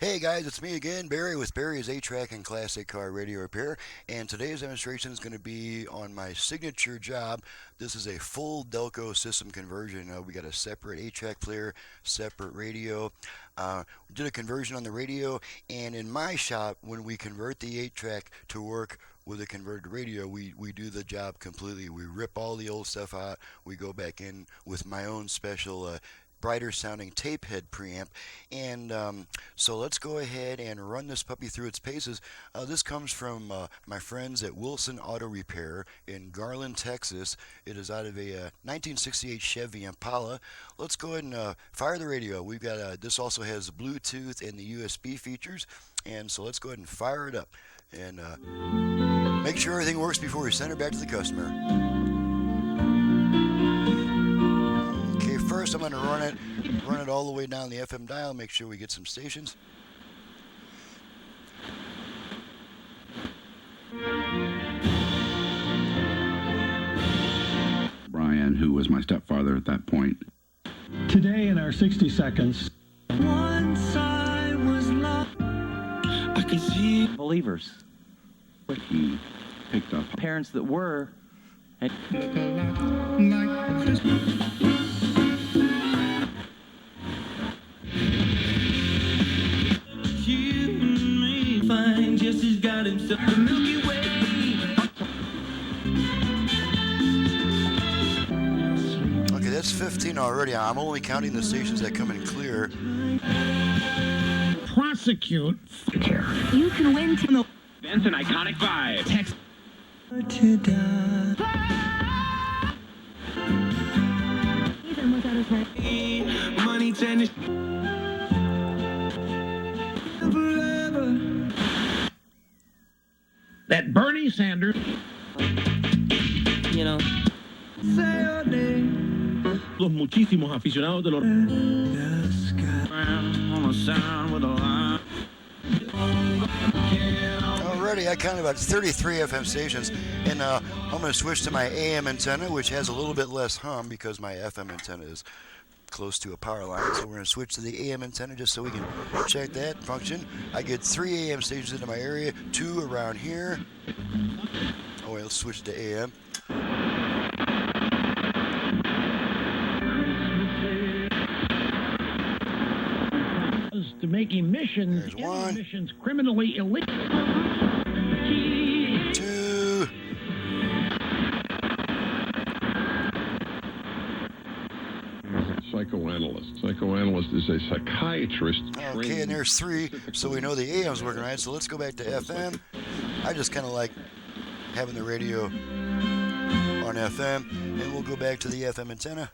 Hey guys, it's me again, Barry with Barry's 8-Track and Classic Car Radio Repair, and today's demonstration is going to be on my signature job. This is a full Delco system conversion. We got a separate 8-track player, separate radio. We did a conversion on the radio, and in my shop, when we convert the 8-track to work with a converted radio, we do the job completely. We rip all the old stuff out. We go back in with my own special brighter sounding tape head preamp, and so let's go ahead and run this puppy through its paces. This comes from my friends at Wilson Auto Repair in Garland, Texas. It is out of a 1968 Chevy Impala. Let's go ahead and fire the radio. We've got this also has Bluetooth and the USB features, and so let's go ahead and fire it up and make sure everything works before we send it back to the customer. First, I'm going to run it all the way down the FM dial, make sure we get some stations. Brian, who was my stepfather at that point. Today in our 60 seconds. Once I was lost. I can see believers. He picked up Parents that were. And like Christmas. Jesus got himself the Milky Way. Okay, that's 15 already. I'm only counting the stations that come in clear. Prosecute. You can win to That's an iconic vibe. Text. To die. Ethan was at his right. Money tennis. Forever. That Bernie Sanders. You know. Say your name. Los muchísimos aficionados de los. On a sound with a line. Already, I counted about 33 FM stations, and I'm going to switch to my AM antenna, which has a little bit less hum because my FM antenna is close to a power line. So we're going to switch to the AM antenna just so we can check that function. I get 3 AM stations into my area, 2 around here. Oh wait, let's switch to AM. To make emissions, There's one. emissions criminally illegal. 2. Psychoanalyst. Psychoanalyst is a psychiatrist. Okay, and there's 3, so we know the AM's working right. So let's go back to FM. I just kind of like having the radio on FM, and we'll go back to the FM antenna.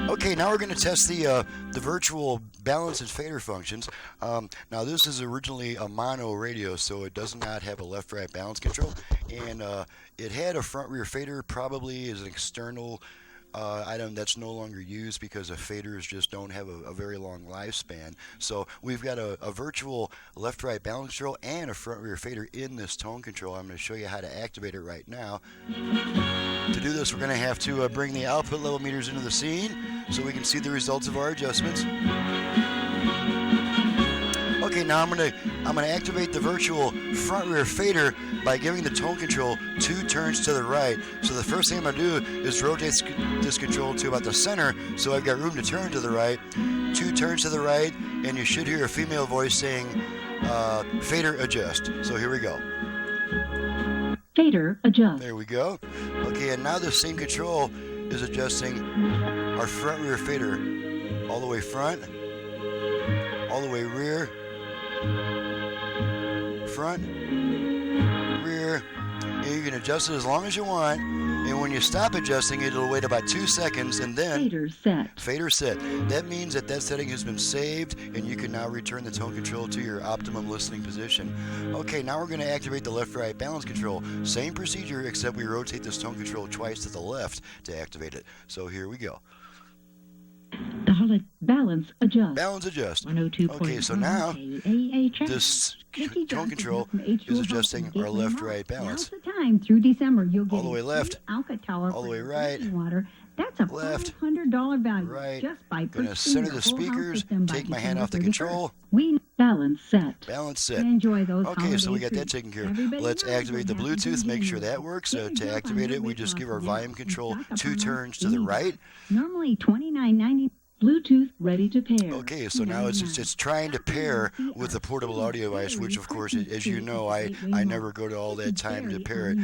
Okay, now we're going to test the virtual balance and fader functions. Now this is originally a mono radio, so it does not have a left-right balance control, and it had a front-rear fader, probably as an external item that's no longer used because the faders just don't have a very long lifespan. So we've got a virtual left-right balance control and a front-rear fader in this tone control. I'm going to show you how to activate it right now. To do this, we're going to have to bring the output level meters into the scene so we can see the results of our adjustments. Okay, now I'm gonna activate the virtual front rear fader by giving the tone control 2 turns to the right. So the first thing I'm gonna do is rotate this control to about the center, so I've got room to turn to the right. 2 turns to the right, and you should hear a female voice saying fader adjust. So here we go. Fader adjust. There we go. Okay, and now the same control is adjusting our front rear fader all the way front, all the way rear, front, rear. And you can adjust it as long as you want, and when you stop adjusting it, it'll wait about 2 seconds, and then Fader set. fader set. That means that setting has been saved, and you can now return the tone control to your optimum listening position. Okay, now we're going to activate the left-right balance control. Same procedure, except we rotate this tone control twice to the left to activate it. So here we go. Solid balance adjust. Balance adjust. 102. Okay, so now this tone control is adjusting our left-right balance. Now's the time through December. You'll get All the way left, Alka Tower all the way right, water That's a left, $500 value right. just by Gonna purchasing center your the full house speakers, system by take my hand December off the 31st. control. We balance set. Balance set. Enjoy those Okay, so we holiday got that treats. taken care of. Everybody Let's knows activate the what happens in Bluetooth, make sure January. that works. Get a To jump on activate your it, we weight just loss give our now volume and control stock up 2 on turns to the those right. Normally $29.90. Bluetooth ready to pair. Okay, so now it's trying to pair with the portable audio device, which of course, as you know, I never go to all that time to pair it.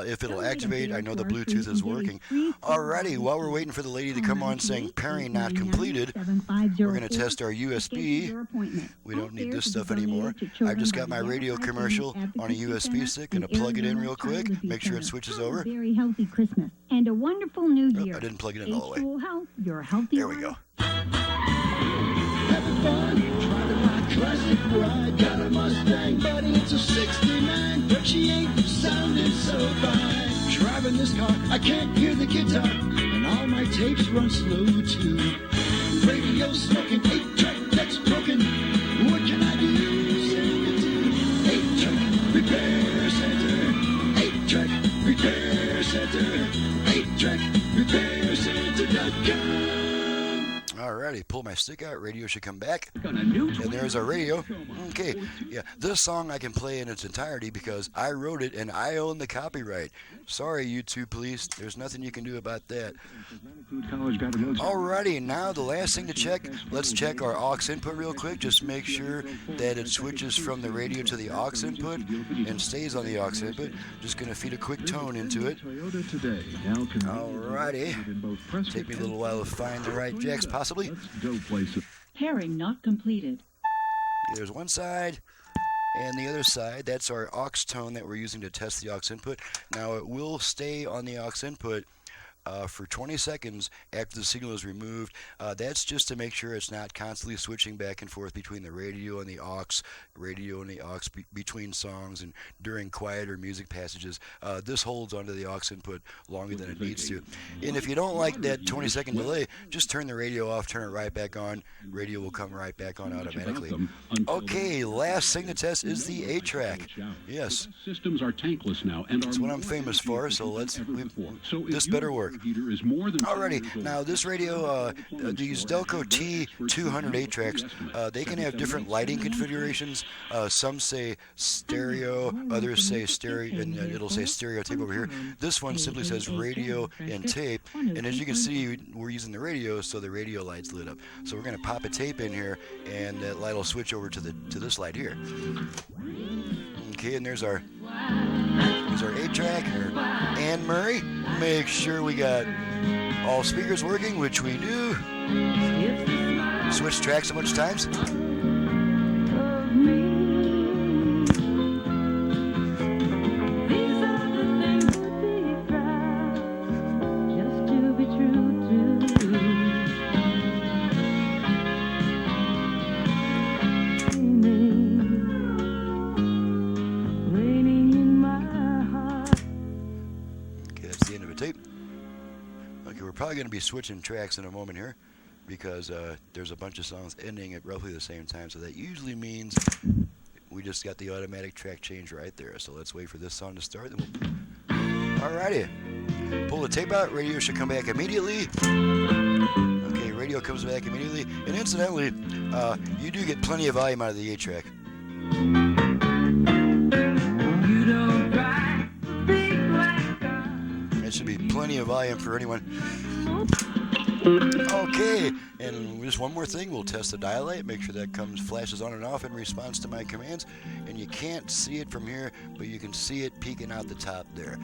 If it'll activate, I know the Bluetooth is working. Alrighty, while we're waiting for the lady to come on saying pairing not completed, we're going to test our USB. We don't need this stuff anymore. I've just got my radio commercial on a USB stick. Going to plug it in real quick, make sure it switches over. Very healthy Christmas and a wonderful New Oh, Year. I didn't plug it in all the way. H2O Health, your healthy There we go. Having fun, driving my classic ride. Got a Mustang, but it's a 69. But she ain't sounding so fine. Driving this car, I can't hear the guitar. And all my tapes run slow too. Radio smoking, 8-track that's broken. What can I do? Send it to 8-track repair center. 8-track repair center. 8-track repair center.com. Alrighty, pull my stick out. Radio should come back. And there's our radio. Okay, yeah, this song I can play in its entirety because I wrote it and I own the copyright. Sorry, YouTube police. There's nothing you can do about that. Alrighty, now the last thing to check. Let's check our aux input real quick. Just make sure that it switches from the radio to the aux input and stays on the aux input. Just going to feed a quick tone into it. Alrighty. Take me a little while to find the right jacks, possibly. Pairing not completed. There's one side and the other side. That's our aux tone that we're using to test the aux input. Now it will stay on the aux input for 20 seconds after the signal is removed. That's just to make sure it's not constantly switching back and forth between the radio and the aux between songs and during quieter music passages. This holds onto the aux input longer than it needs to. And if you don't like that 20-second delay, just turn the radio off, turn it right back on. Radio will come right back on automatically. Okay, last thing to test is the 8-track. Yes. Systems are tankless now, and that's what I'm famous for, so this better work. Alrighty, now this radio, these Delco T200 8-tracks, they can have different lighting configurations. Some say stereo, others say stereo, and it'll say stereo tape over here. This one simply says radio and tape, and as you can see, we're using the radio, so the radio light's lit up. So we're going to pop a tape in here, and that light will switch over to this light here. Okay, and there's our 8-track, Anne Murray. Make sure we got all speakers working, which we do. Switch tracks a bunch of times. Probably going to be switching tracks in a moment here because there's a bunch of songs ending at roughly the same time, so that usually means we just got the automatic track change right there. So let's wait for this song to start. Alrighty, pull the tape out. Radio should come back immediately. Okay, radio comes back immediately, and incidentally, you do get plenty of volume out of the 8-track. That should be plenty of volume for anyone. Okay, and just one more thing, we'll test the dial light, make sure that flashes on and off in response to my commands, and you can't see it from here, but you can see it peeking out the top there.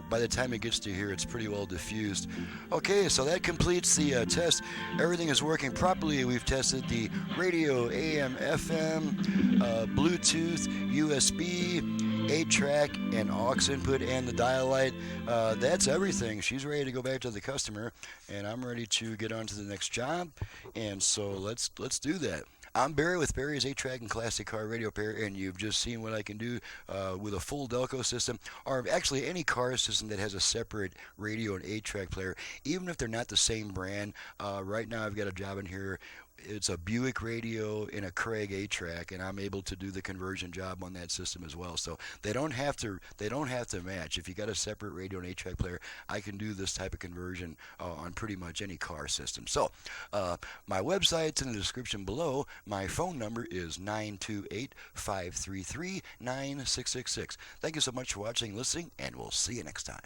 By the time it gets to here, it's pretty well diffused. Okay, so that completes the test. Everything is working properly. We've tested the radio, AM, FM, Bluetooth, USB, 8-track and aux input, and the dial light. That's everything. She's ready to go back to the customer, and I'm ready to get on to the next job. And so let's do that. I'm Barry with Barry's 8-track and classic car radio pair, and you've just seen what I can do with a full Delco system, or actually any car system that has a separate radio and 8-track player, even if they're not the same brand. Right now I've got a job in here it's a Buick radio in a Craig 8-track, and I'm able to do the conversion job on that system as well. So they don't have to match. If you got a separate radio and 8-track player, I can do this type of conversion on pretty much any car system. So my website's in the description below. My phone number is 928-533-9666. Thank you so much for watching, listening, and we'll see you next time.